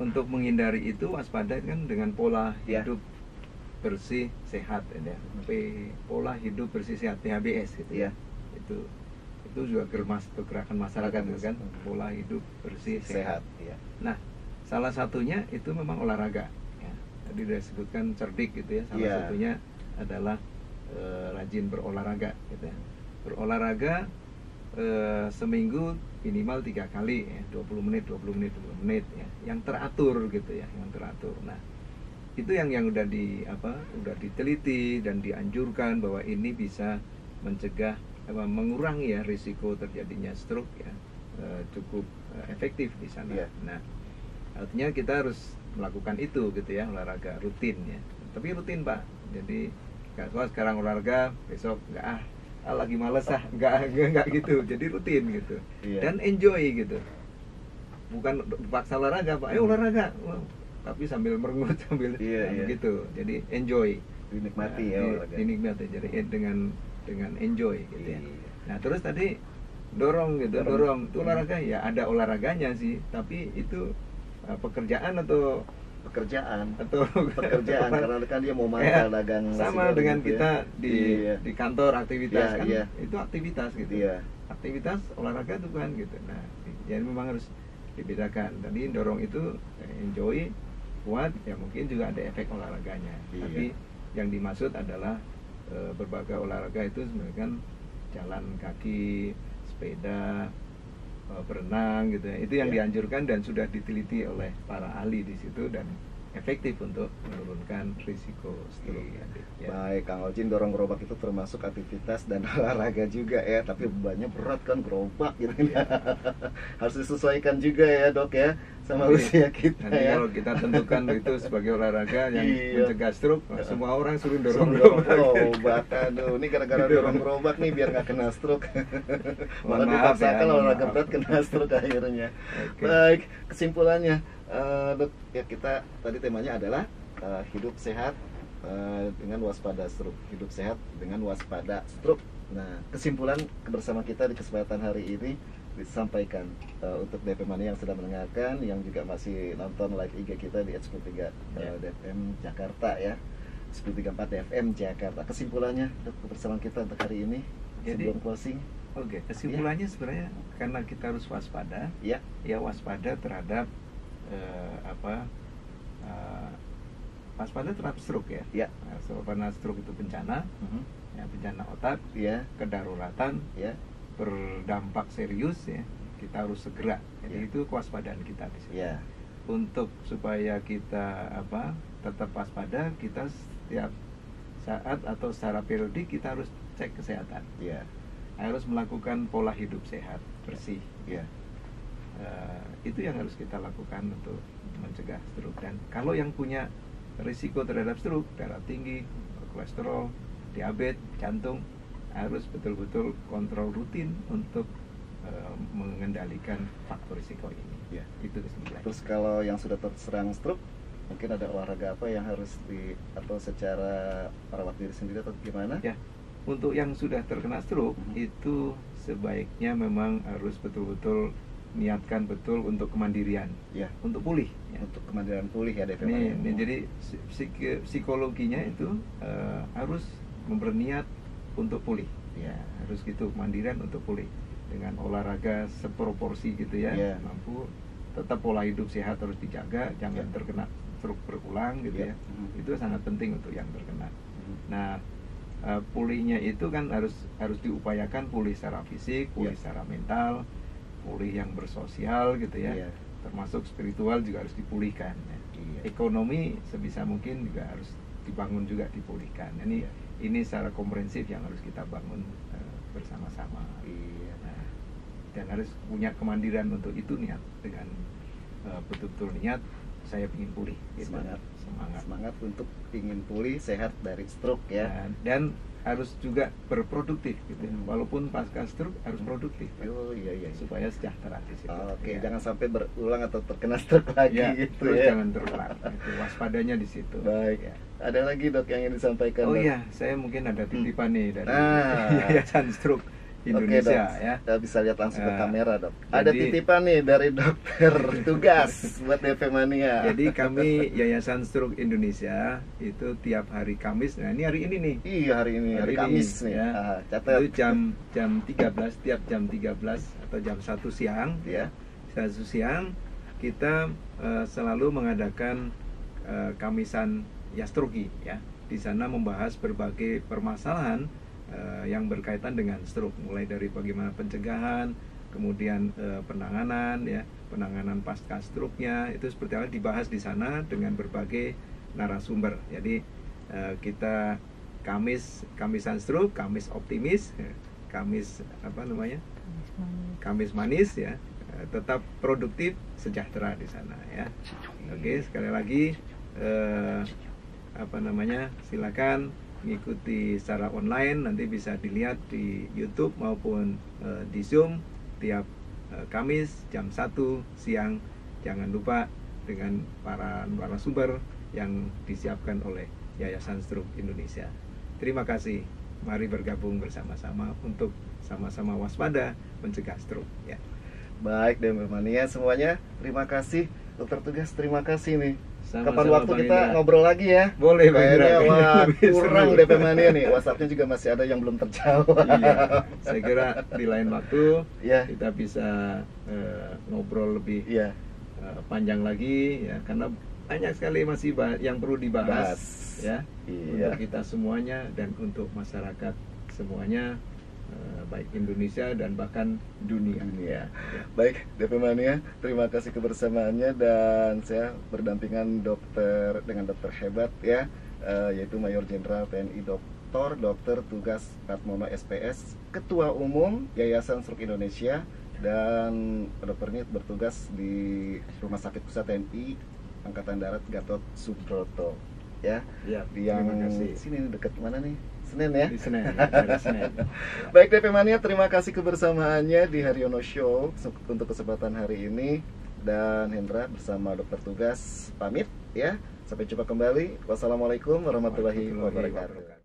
untuk menghindari itu waspada kan dengan pola Ya. hidup bersih sehat ya, pola hidup bersih sehat PHBS gitu ya. Iya. Itu juga gerakan masyarakat gitu kan, pola hidup bersih sehat. Sehat, ya. Nah, salah satunya itu memang olahraga. Ya. Tadi sudah disebutkan cerdik gitu ya. Salah Iya. satunya adalah rajin berolahraga. Gitu ya. Berolahraga seminggu minimal 3 kali, ya. 20 menit ya. Yang teratur gitu ya, yang teratur. Nah, itu yang udah udah diteliti dan dianjurkan bahwa ini bisa mencegah, mengurangi ya risiko terjadinya stroke ya, cukup efektif di sana. Iya. Nah, artinya kita harus melakukan itu gitu ya, olahraga rutin ya. Tapi rutin Pak, jadi nggak soal sekarang olahraga besok nggak lagi males nggak gitu. Jadi rutin gitu. Iya. Dan enjoy gitu. Bukan paksa olahraga Pak, ayo olahraga. Wah, tapi sambil merengut sambil Iya, iya. begitu. Jadi enjoy. Dinikmati Nah, ya olahraga. dinikmati jadi dengan enjoy gitu ya. Iya. Nah, terus tadi dorong gitu, dorong. Itu olahraga ya, ada olahraganya sih, tapi itu pekerjaan atau Pekerjaan, pekerjaan karena kan dia mau mangkal dagang nasi sama goreng dengan gitu ya. kita Iya. di kantor aktivitas Iya, kan iya. itu aktivitas gitu. Iya. Aktivitas olahraga itu kan gitu. Nah, jadi memang harus dibedakan. Tadi dorong itu enjoy, kuat ya, mungkin juga ada efek olahraganya. Iya. Tapi yang dimaksud adalah berbagai olahraga itu sebenarnya kan jalan kaki, sepeda, berenang gitu ya. Itu yang Iya. dianjurkan dan sudah diteliti oleh para ahli di situ dan efektif untuk menurunkan risiko stroke. Iya. Ya. Baik, Kang Ojin, dorong gerobak itu termasuk aktivitas dan olahraga juga ya, tapi bebannya berat kan gerobak gitu ya. Harus disesuaikan juga ya dok ya, sama Nanti- usia kita Nanti ya. kalau kita tentukan itu sebagai olahraga yang Iya. mencegah stroke, semua orang suruh dorong Dorong gerobak. gerobak, aduh, ini gara-gara Gitu. dorong gerobak nih biar nggak kena stroke. Mohon Malah maaf ya, dipaksakan mohon olahraga maaf. berat kena stroke akhirnya. Oke. Baik, kesimpulannya dok, ya kita tadi temanya adalah hidup sehat dengan waspada stroke, hidup sehat dengan waspada stroke. Nah, kesimpulan bersama kita di kesempatan hari ini, disampaikan untuk DP Mania yang sedang mendengarkan, yang juga masih nonton live IG kita di H103 DFM Jakarta ya, 103.4 FM Jakarta. Kesimpulannya Dok, kebersamaan kita untuk hari ini sebelum closing. Oke, kesimpulannya sebenarnya karena kita harus waspada, ya waspada terhadap waspada terhadap stroke ya. Karena stroke itu bencana, ya, bencana otak, kedaruratan, berdampak serius ya. Kita harus segera. Jadi itu kewaspadaan kita di sini. Untuk supaya kita tetap waspada, kita setiap saat atau secara periodik kita harus cek kesehatan. Harus melakukan pola hidup sehat, bersih. Itu yang harus kita lakukan untuk mencegah stroke. Dan kalau yang punya risiko terhadap stroke, darah tinggi, kolesterol, diabetes, jantung, harus betul-betul kontrol rutin untuk mengendalikan faktor risiko ini. Itu kesimpulannya. Terus kalau yang sudah terserang stroke, mungkin ada olahraga apa yang harus atau secara merawat diri sendiri atau gimana? Untuk yang sudah terkena stroke itu sebaiknya memang harus betul-betul niatkan betul untuk kemandirian, untuk pulih. Untuk kemandirian pulih ya DP. Jadi psikologinya itu harus berniat untuk pulih. Harus gitu, kemandirian untuk pulih dengan olahraga seproporsi gitu ya. Mampu, tetap pola hidup sehat harus dijaga, jangan terkena stroke berulang gitu ya. Itu sangat penting untuk yang terkena. Nah, pulihnya itu kan harus diupayakan pulih secara fisik, pulih secara mental, pulih yang bersosial gitu ya. Termasuk spiritual juga harus dipulihkan. Ekonomi sebisa mungkin juga harus dibangun juga, dipulihkan. Ini secara komprehensif yang harus kita bangun bersama-sama. Dan harus punya kemandirian untuk itu, niat dengan betul-betul niat saya ingin pulih. Semangat untuk ingin pulih sehat dari stroke ya. Dan harus juga berproduktif gitu. Walaupun pasca stroke harus produktif. Supaya sejahtera di situ. Jangan sampai berulang atau terkena stroke lagi gitu terus ya. Jangan terulang. Waspadanya di situ. Baik. Ada lagi Dok yang ingin disampaikan? Saya mungkin ada titipan nih dari Yayasan Stroke Indonesia. Bisa lihat langsung ke kamera Dok. Ada titipan nih dari dokter tugas buat DP Mania. Jadi kami Yayasan Stroke Indonesia itu tiap hari Kamis. Nah, ini hari ini nih. Hari ini hari Kamis nih. Catat. Itu jam 13, tiap jam 13 atau jam 1 siang. 1 siang kita selalu mengadakan Kamisan Yastrogi ya. Di sana membahas berbagai permasalahan yang berkaitan dengan stroke, mulai dari bagaimana pencegahan, kemudian penanganan ya, penanganan pasca stroke-nya itu seperti apa dibahas di sana dengan berbagai narasumber. Jadi kita Kamisan stroke, Kamis optimis, Kamis Kamis manis ya, tetap produktif, sejahtera di sana ya. Sekali lagi silakan mengikuti secara online, nanti bisa dilihat di YouTube maupun di Zoom tiap Kamis jam 1 siang. Jangan lupa dengan para narasumber yang disiapkan oleh Yayasan Stroke Indonesia. Terima kasih. Mari bergabung bersama-sama untuk sama-sama waspada mencegah stroke ya. Baik DP Mania semuanya, terima kasih. Dokter tugas terima kasih nih. Kapan waktu Bang kita Indra ngobrol lagi ya? Boleh Bang Kayaknya Indra. kurang DP Mania nih. WhatsAppnya juga masih ada yang belum terjawab. Saya kira di lain waktu kita bisa ngobrol lebih panjang lagi ya, karena banyak sekali masih yang perlu dibahas untuk kita semuanya dan untuk masyarakat semuanya, baik Indonesia dan bahkan dunia. Baik DP Mania, terima kasih kebersamaannya, dan saya berdampingan dengan dokter hebat ya, yaitu Mayor Jenderal TNI Dr. Tugas Pratmono SPS, Ketua Umum Yayasan Stroke Indonesia, dan dokternya bertugas di Rumah Sakit Pusat TNI Angkatan Darat Gatot Subroto ya. Di yang sini dekat mana nih? Senen ya? Di Senen. Baik DP Mania, terima kasih kebersamaannya di Haryono Show untuk kesempatan hari ini, dan Hendra bersama dokter tugas pamit ya. Sampai jumpa kembali. Wassalamualaikum warahmatullahi wabarakatuh.